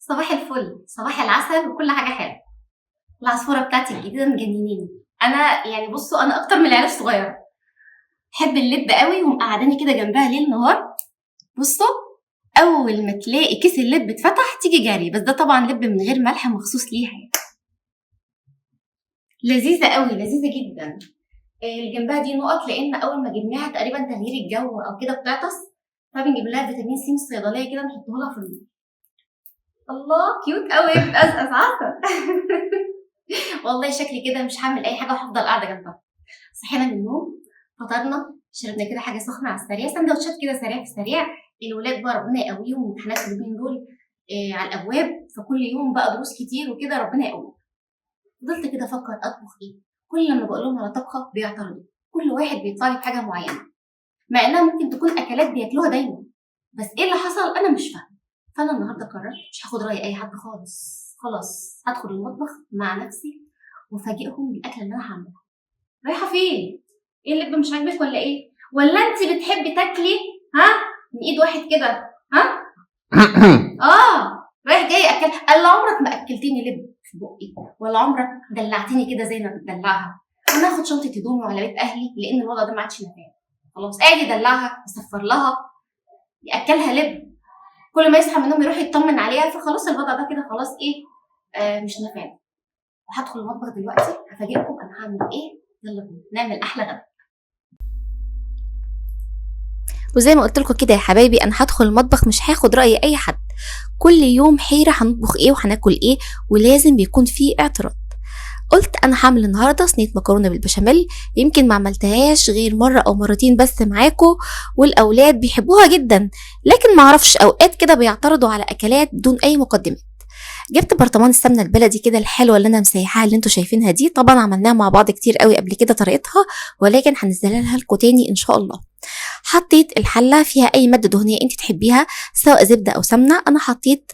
صباح الفل، صباح العسل وكل حاجة حلوة. العصفورة بتاعتي الجديدة مجنناني. أنا يعني بصوا أنا أكتر من العيال الصغيرة. بحب اللب قوي ومقعداني كده جنبها ليل نهار. بصوا، أول ما تلاقي كيس اللب اتفتح تيجي جري، بس ده طبعا لب من غير ملح مخصوص ليها يعني. لذيذة قوي، لذيذة جدا. اللي جنبها دي نقط لأن أول ما جبناها تقريبا تغيير الجو أو كده بتعطس، فبنجيب لها فيتامين سي من الصيدلية كده نحطه لها في الله كيوت قوي، بتقزقز عسل. والله شكلي كده مش هعمل اي حاجه وهفضل قاعده جنبها. صحينا من النوم، فطرنا، شربنا كده حاجه سخنه على السريع، سندوتشات كده سريع في سريع. الولاد بقى ربنا يقويهم، امتحانات اليومين دول على الابواب، فكل يوم بقى دروس كتير وكده ربنا يقويهم. فضلت كده افكر اطبخ ايه. كل لما بقول لهم على طبخه بيعترضوا، كل واحد بيطالب حاجه معينه مع انها ممكن تكون اكلات بياكلوها دايما. بس ايه اللي حصل انا مش فاهمه. فانا النهارده قررت مش هاخد راي اي حد خالص، خلاص هدخل المطبخ مع نفسي وافاجئهم بالاكله اللي انا هعملها. رايحه فين؟ ايه اللب مش عاجبك ولا ايه؟ ولا انت بتحبي تاكلي ها من ايد واحد كده؟ ها؟ اه، رايح جاي اكل. قال له عمرك ما اكلتيني لب في بقي، ولا عمرك دلعتيني كده زي ما بتدلعها. انا هاخد شنطه هدومي وعلى بيت اهلي لان الوضع ده ما عادش نافع. خلاص قاعد يدلعها يصفر لها ياكلها لب، كل ما يصحى من النوم يروح يطمن عليها، فخلاص الوضع ده كده خلاص ايه، مش نافع. وهدخل المطبخ دلوقتي هفاجئكم انا هعمل ايه. يلا بينا نعمل احلى غدا. وزي ما قلت لكم كده يا حبايبي، انا هدخل المطبخ مش هاخد راي اي حد. كل يوم حيره هنطبخ ايه وهناكل ايه، ولازم بيكون في اعتراض. قلت انا هعمل النهارده صينيه مكرونه بالبشاميل. يمكن ما عملتهاش غير مره او مرتين بس معاكم، والاولاد بيحبوها جدا، لكن ما اعرفش اوقات كده بيعترضوا على اكلات بدون اي مقدمات. جبت برطمان السمنه البلدي كده الحلوه اللي انا مسيحاها اللي انتوا شايفينها دي، طبعا عملناها مع بعض كتير قوي قبل كده طريقتها، ولكن هنزلها لكم تاني ان شاء الله. حطيت الحله فيها اي ماده دهنيه انت تحبيها، سواء زبده او سمنه. انا حطيت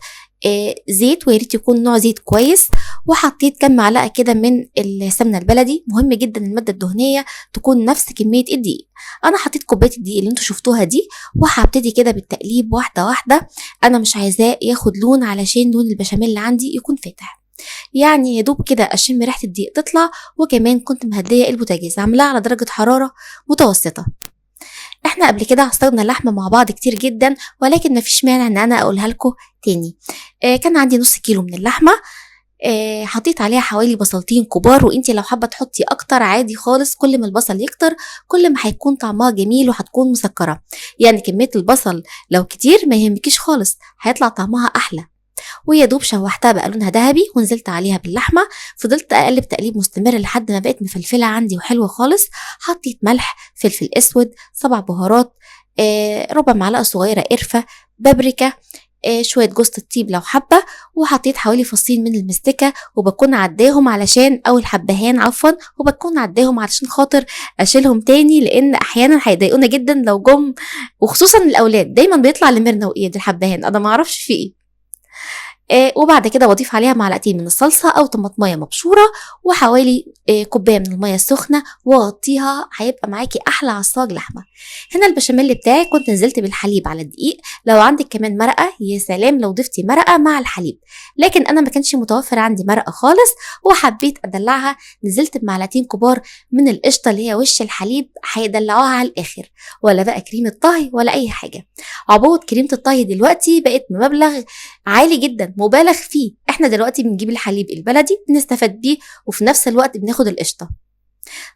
زيت، ويا ريت يكون نوع زيت كويس، وحطيت كام معلقه كده من السمنه البلدي. مهم جدا الماده الدهنيه تكون نفس كميه الدقيق. انا حطيت كوبايه الدقيق اللي انتوا شفتوها دي، وهبتدي كده بالتقليب واحده واحده. انا مش عايزاه ياخد لون علشان لون البشاميل اللي عندي يكون فاتح، يعني يا دوب كده اشم ريحه الدقيق تطلع. وكمان كنت مهديه البوتاجاز عاملاه على درجه حراره متوسطه. احنا قبل كده عصرنا اللحمه مع بعض كتير جدا، ولكن مفيش مانع ان انا اقولها لكم تاني. كان عندي نص كيلو من اللحمه. حطيت عليها حوالي بصلتين كبار، وانتي لو حابه تحطي اكتر عادي خالص. كل ما البصل يكتر كل ما هيكون طعمها جميل وهتكون مسكره. يعني كميه البصل لو كتير ما يهمكيش خالص، هيطلع طعمها احلى. ويا دوب شوحتها بقى لونها ذهبي ونزلت عليها باللحمه. فضلت اقلب تقليب مستمر لحد ما بقت مفلفله عندي وحلوه خالص. حطيت ملح، فلفل اسود، 7 بهارات، ربع معلقه صغيره قرفه، بابريكا، شويه جوز الطيب لو حبه. وحطيت حوالي فصين من المستكه، وبكون عداهم علشان او الحبهان عفوا، وبكون عداهم علشان خاطر اشيلهم تاني، لان احيانا هيضايقونا جدا لو جم، وخصوصا الاولاد دايما بيطلع لمرنا وايد الحبهان، انا ما اعرفش في ايه. وبعد كده بضيف عليها معلقتين من الصلصه او طماطميه مبشوره، وحوالي كوبايه من الميه السخنه، واغطيها. هيبقى معاكي احلى عصاج لحمه. هنا البشاميل بتاعي كنت نزلت بالحليب على الدقيق. لو عندك كمان مرقه يا سلام لو ضفتي مرقه مع الحليب، لكن انا ما كانش متوفر عندي مرقه خالص وحبيت ادلعها. نزلت بمعلقتين كبار من القشطه اللي هي وش الحليب، هيدلعوها على الاخر، ولا بقى كريمه طهي ولا اي حاجه. عبوه كريمه الطهي دلوقتي بقت بمبلغ عالي جدا مبالغ فيه. احنا دلوقتي بنجيب الحليب البلدي بنستفاد بيه، وفي نفس الوقت بناخد القشطه.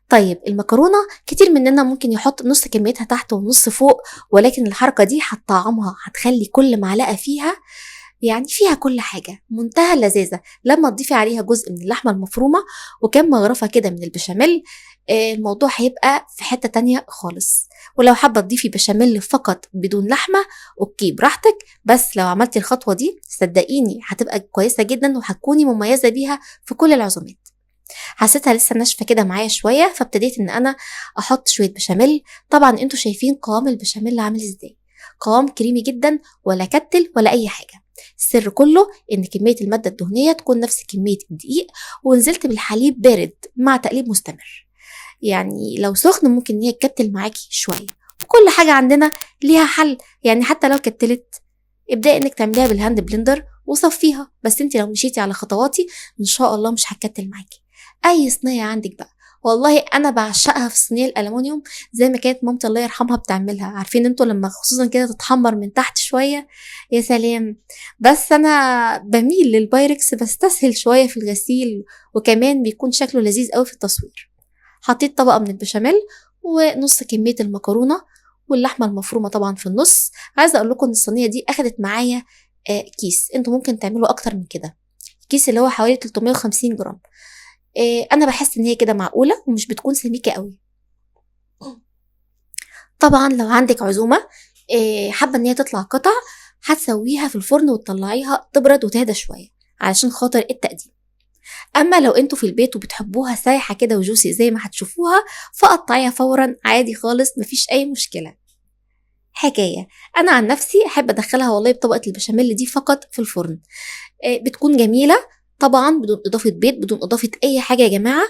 طيب المكرونه كتير مننا ممكن يحط نص كميتها تحت ونص فوق، ولكن الحركه دي هتطعمها، هتخلي كل معلقه فيها يعني فيها كل حاجة منتهى اللذاذة. لما تضيفي عليها جزء من اللحمة المفرومة وكم مغرفة كده من البشاميل، الموضوع هيبقى في حتة تانية خالص. ولو حابة تضيفي بشاميل فقط بدون لحمة، اوكي براحتك، بس لو عملتي الخطوة دي صدقيني هتبقى كويسة جدا وهتكوني مميزة بيها في كل العزومات. حسيتها لسه ناشفة كده معايا شوية، فابتديت ان انا احط شوية بشاميل. طبعا انتوا شايفين قوام البشاميل عامل ازاي، قوام كريمي جدا، ولا كتل ولا اي حاجة. السر كله ان كمية المادة الدهنية تكون نفس كمية الدقيق. ونزلت بالحليب بارد مع تقليب مستمر، يعني لو سخن ممكن ان هي تكتل معاكي شوية. وكل حاجة عندنا ليها حل، يعني حتى لو كتلت ابدأي انك تعمليها بالهاند بلندر وصفيها، بس انت لو مشيتي على خطواتي ان شاء الله مش هتكتل معاكي. اي صينيه عندك بقى، والله انا بعشقها في الصينيه الالومنيوم زي ما كانت مامتي الله يرحمها بتعملها. عارفين انتوا لما خصوصا كده تتحمر من تحت شويه، يا سلام. بس انا بميل للبايركس، بستسهل شويه في الغسيل وكمان بيكون شكله لذيذ قوي في التصوير. حطيت طبقه من البشاميل ونص كميه المكرونه واللحمه المفرومه طبعا في النص. عايزه اقول لكم ان الصينيه دي اخدت معايا كيس، انتوا ممكن تعملوا اكتر من كده. الكيس اللي هو حوالي 350 جرام. انا بحس ان هي كده معقوله ومش بتكون سميكه قوي. طبعا لو عندك عزومه حابه ان هي تطلع قطع، هتسويها في الفرن وتطلعيها تبرد وتهدى شويه علشان خاطر التقديم. اما لو انتوا في البيت وبتحبوها سايحه كده وجوسي زي ما هتشوفوها، فقطعيها فورا عادي خالص، مفيش اي مشكله. حكايه انا عن نفسي احب ادخلها والله بطبقه البشاميل دي فقط في الفرن. بتكون جميله طبعا بدون اضافه بيض، بدون اضافه اي حاجه يا جماعه.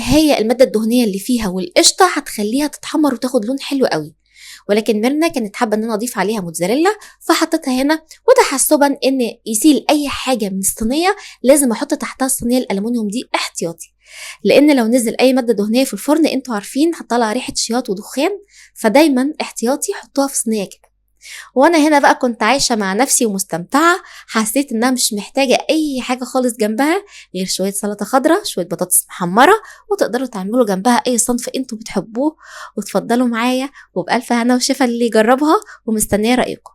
هي الماده الدهنيه اللي فيها والقشطه هتخليها تتحمر وتاخد لون حلو قوي. ولكن ميرنا كانت حابه ان انا اضيف عليها موتزاريلا فحطيتها هنا، وتحسبا ان يسيل اي حاجه من الصينيه لازم احط تحتها الصينيه الالومنيوم دي احتياطي، لان لو نزل اي ماده دهنيه في الفرن انتوا عارفين هتطلع ريحه شياط ودخان، فدايما احتياطي حطوها في صينيه كده. وانا هنا بقى كنت عايشه مع نفسي ومستمتعه، حسيت انها مش محتاجه اي حاجه خالص جنبها غير شويه سلطه خضراء، شويه بطاطس محمره، وتقدروا تعملوا جنبها اي صنف انتوا بتحبوه. وتفضلوا معايا، وبألف هنا وشفا اللي يجربها، ومستنيه رايكم.